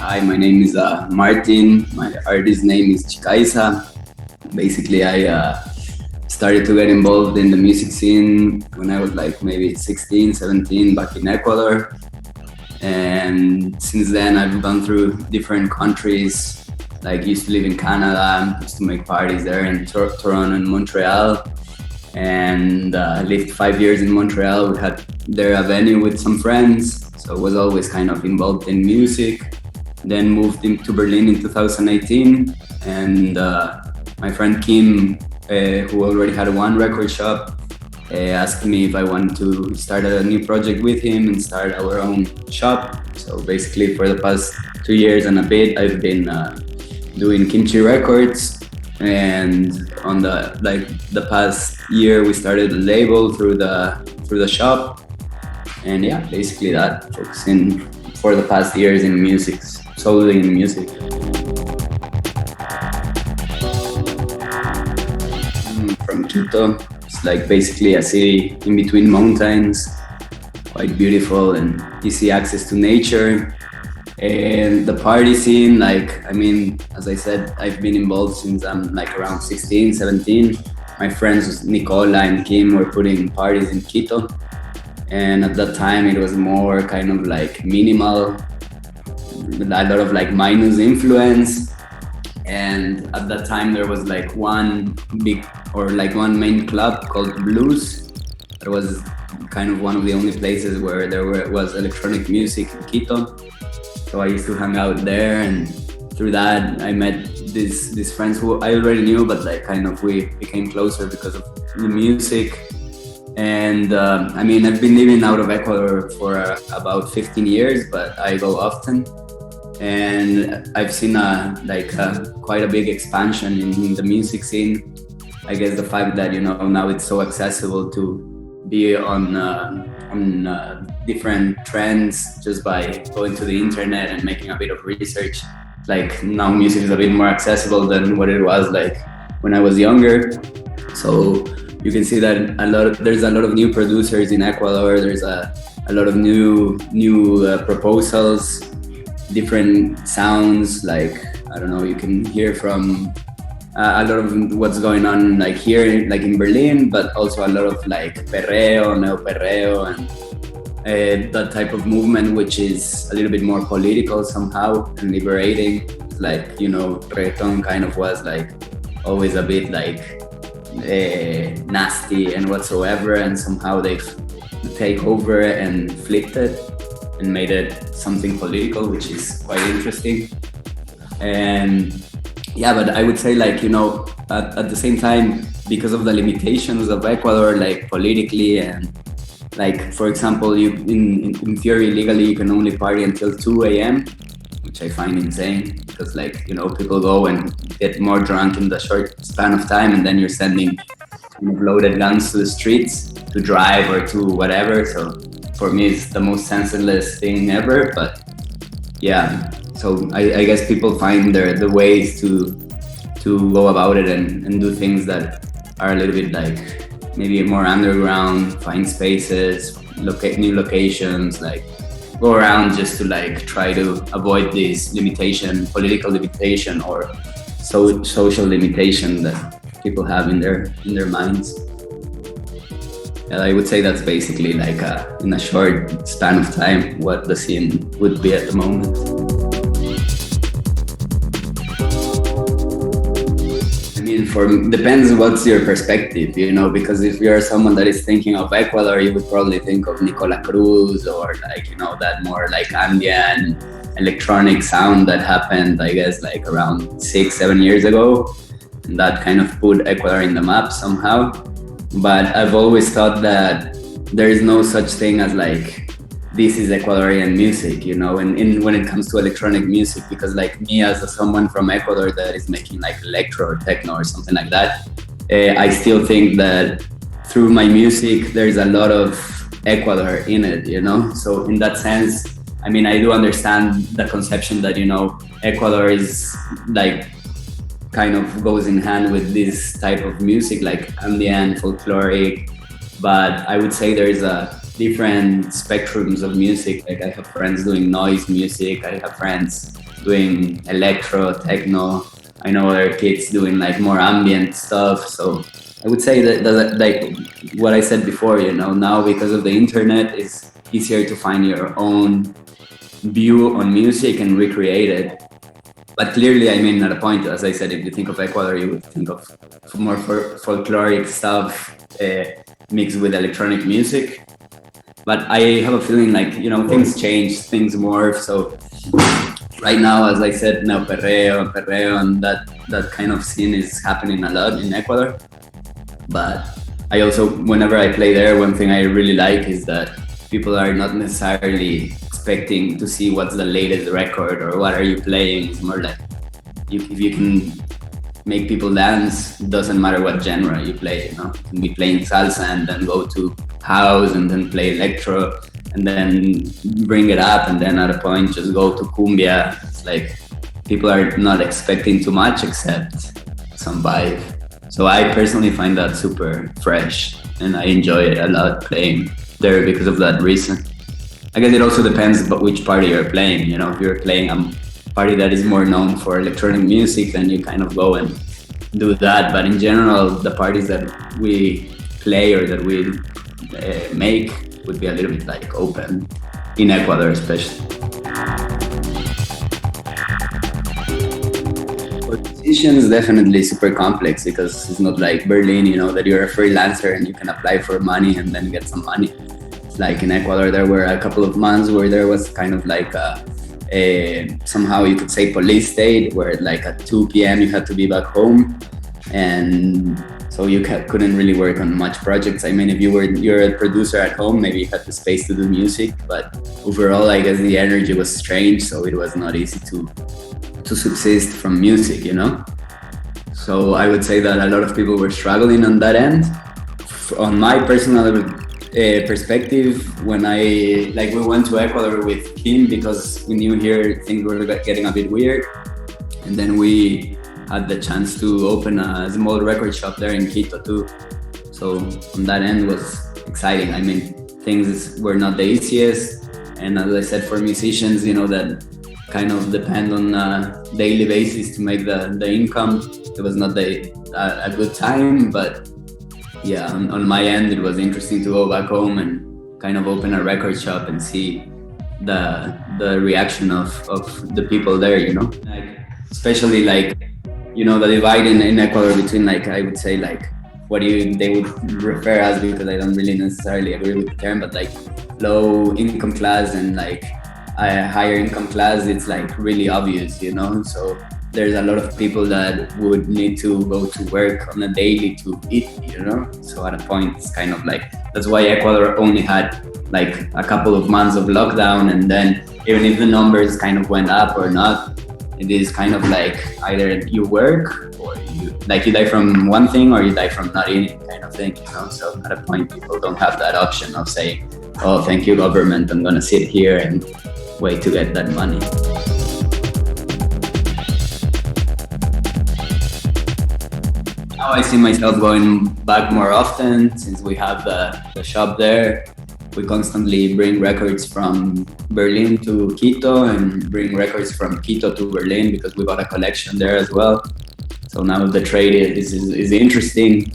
Hi, my name is Martin. My artist name is Chicaiza. Basically, I started to get involved in the music scene when I was like maybe 16, 17 back in Ecuador. And since then, I've gone through different countries. Like, used to live in Canada, used to make parties there in Toronto and Montreal. And I lived 5 years in Montreal. We had there a venue with some friends. So I was always kind of involved in music. Then moved into Berlin in 2018. And my friend Kim, who already had one record shop, asked me if I wanted to start a new project with him and start our own shop. So basically for the past 2 years and a bit, I've been doing KIMCHI records. And on the past year, we started a label through the shop. And yeah, basically that, focusing for the past years in music, solely in music. From Quito. It's like basically a city in between mountains, quite beautiful and easy access to nature. And the party scene, as I said, I've been involved since I'm like around 16, 17. My friends Nicola and Kim were putting parties in Quito. And at that time it was more kind of like minimal, with a lot of like minus influence. And at that time there was like one main club called Blues. That was kind of one of the only places where was electronic music in Quito. So I used to hang out there, and through that I met these friends who I already knew, but like kind of we became closer because of the music. And I've been living out of Ecuador for about 15 years, but I go often. And I've seen quite a big expansion in the music scene. I guess the fact that now it's so accessible to be on different trends just by going to the internet and making a bit of research. Like now music is a bit more accessible than what it was like when I was younger. So you can see that there's a lot of new producers in Ecuador. There's a lot of new proposals, different sounds. Like, I don't know, you can hear from a lot of what's going on like here, like in Berlin, but also a lot of like perreo, neo perreo, and that type of movement, which is a little bit more political somehow and liberating. Like, reggaeton kind of was like always a bit like nasty and whatsoever, and somehow they take over and flipped it and made it something political, which is quite interesting. And yeah, but I would say like, at the same time, because of the limitations of Ecuador, like politically, and like, for example, you in theory, legally, you can only party until 2 a.m., which I find insane, because like, people go and get more drunk in the short span of time, and then you're sending loaded guns to the streets to drive or to whatever. So for me, it's the most senseless thing ever. But yeah, so I guess people find the ways to go about it and do things that are a little bit like maybe more underground, find spaces, new locations, like go around just to like try to avoid this limitation, political limitation or social limitation that people have in their minds. And I would say that's basically like in a short span of time what the scene would be at the moment. Depends what's your perspective, because if you're someone that is thinking of Ecuador, you would probably think of Nicola Cruz or like, that more like Andean electronic sound that happened, I guess, like around 6-7 years ago. And that kind of put Ecuador in the map somehow. But I've always thought that there is no such thing as like, this is Ecuadorian music, when it comes to electronic music, because like me as someone from Ecuador that is making like electro or techno or something like that, I still think that through my music, there's a lot of Ecuador in it, So in that sense, I do understand the conception that, Ecuador is like kind of goes in hand with this type of music, like Andean, folkloric, but I would say there's a different spectrums of music. Like I have friends doing noise music, I have friends doing electro, techno. I know other kids doing like more ambient stuff. So I would say that like what I said before, you know, now because of the internet, it's easier to find your own view on music and recreate it. But clearly, I mean, at a point, as I said, if you think of Ecuador, you would think of more folkloric stuff mixed with electronic music. But I have a feeling like, you know, things change, things morph. So right now, as I said, perreo, and that kind of scene is happening a lot in Ecuador. But I also, whenever I play there, one thing I really like is that people are not necessarily expecting to see what's the latest record or what are you playing. It's more like if you can make people dance, it doesn't matter what genre you play, you know. You can be playing salsa and then go to house and then play electro and then bring it up and then at a point just go to cumbia. It's like people are not expecting too much except some vibe. So I personally find that super fresh and I enjoy it a lot playing there because of that reason. I guess it also depends about which party you're playing. You know, if you're playing a party that is more known for electronic music, then you kind of go and do that. But in general, the parties that we play or that we make would be a little bit like open, in Ecuador especially. For musicians, definitely super complex because it's not like Berlin, you know, that you're a freelancer and you can apply for money and then get some money. Like in Ecuador, there were a couple of months where there was kind of like somehow you could say police state, where like at 2 p.m. you had to be back home, and so you couldn't really work on much projects. I mean, if you're a producer at home, maybe you had the space to do music, but overall, I guess the energy was strange, so it was not easy to subsist from music, you know. So I would say that a lot of people were struggling on that end. On my personal perspective, when we went to Ecuador with Kim because we knew here things were getting a bit weird, and then we had the chance to open a small record shop there in Quito too. So on that end was exciting. I mean, things were not the easiest, and as I said, for musicians, you know, that kind of depend on a daily basis to make the income, it was not a good time, but yeah, on my end, it was interesting to go back home and kind of open a record shop and see the reaction of the people there, you know. Like, especially like, you know, the divide in Ecuador between like, I would say like they would refer as, because I don't really necessarily agree with the term, but like low income class and like a higher income class, it's like really obvious, you know. So there's a lot of people that would need to go to work on a daily to eat, you know. So at a point, it's kind of like, that's why Ecuador only had like a couple of months of lockdown, and then even if the numbers kind of went up or not, it is kind of like either you work or you die from one thing or you die from not eating, kind of thing, you know. So at a point, people don't have that option of saying, oh, thank you government, I'm gonna sit here and wait to get that money. Now I see myself going back more often since we have the shop there. We constantly bring records from Berlin to Quito and bring records from Quito to Berlin because we got a collection there as well. So now the trade is interesting.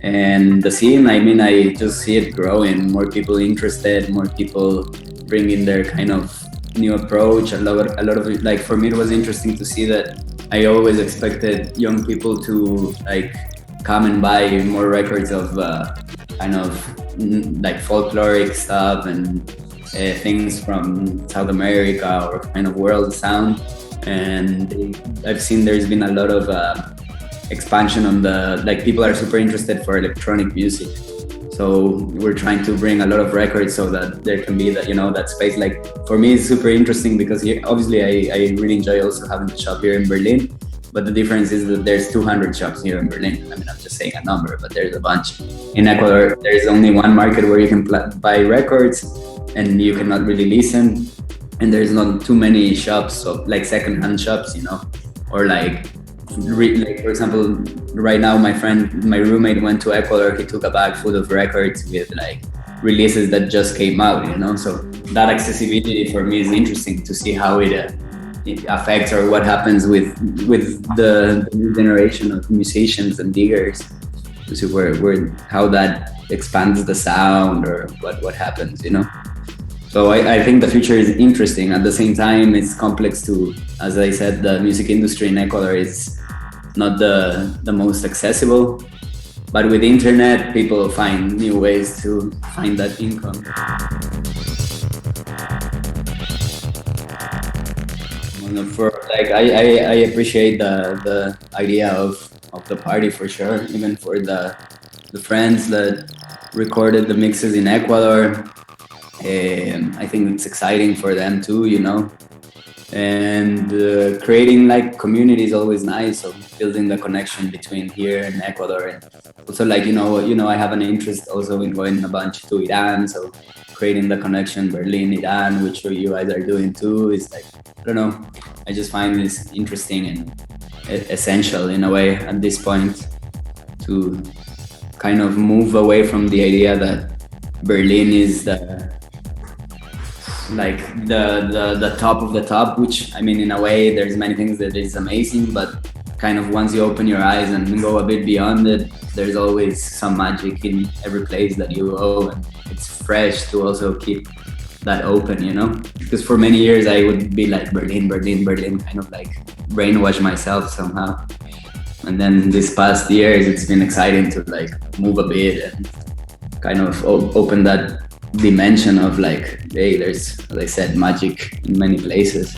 And the scene, I mean, I just see it growing. More people interested, more people bringing their kind of new approach. A lot of it, like for me, it was interesting to see that I always expected young people to like come and buy more records of kind of like folkloric stuff and things from South America or kind of world sound. And I've seen there's been a lot of expansion on like people are super interested for electronic music. So we're trying to bring a lot of records so that there can be that, you know, that space. Like for me, it's super interesting because here, obviously I really enjoy also having the shop here in Berlin. But the difference is that there's 200 shops here in Berlin. I mean, I'm just saying a number, but there's a bunch. In Ecuador, there's only one market where you can buy records and you cannot really listen. And there's not too many shops, so like secondhand shops, you know, or like for example, right now my roommate went to Ecuador. He took a bag full of records with like releases that just came out, you know. So that accessibility for me is interesting to see how it affects or what happens with the new generation of musicians and diggers. To see where how that expands the sound or what happens, you know. So I think the future is interesting. At the same time, it's complex too. As I said, the music industry in Ecuador is not the most accessible. But with the internet, people find new ways to find that income. For like, I appreciate the idea of the party for sure. Even for the friends that recorded the mixes in Ecuador, I think it's exciting for them too, you know. And creating like community is always nice. So building the connection between here and Ecuador, and also like you know I have an interest also in going a bunch to Iran. So creating the connection Berlin, Iran, which you guys are doing too, is like, I don't know. I just find this interesting and essential in a way at this point to kind of move away from the idea that Berlin is the top of the top, which I mean, in a way, there's many things that is amazing, but kind of once you open your eyes and go a bit beyond it, there's always some magic in every place that you go, and it's fresh to also keep that open, you know? Because for many years I would be like Berlin, Berlin, Berlin, kind of like brainwash myself somehow. And then this past years, it's been exciting to like move a bit and kind of open that dimension of like, hey, there's, as I said, magic in many places.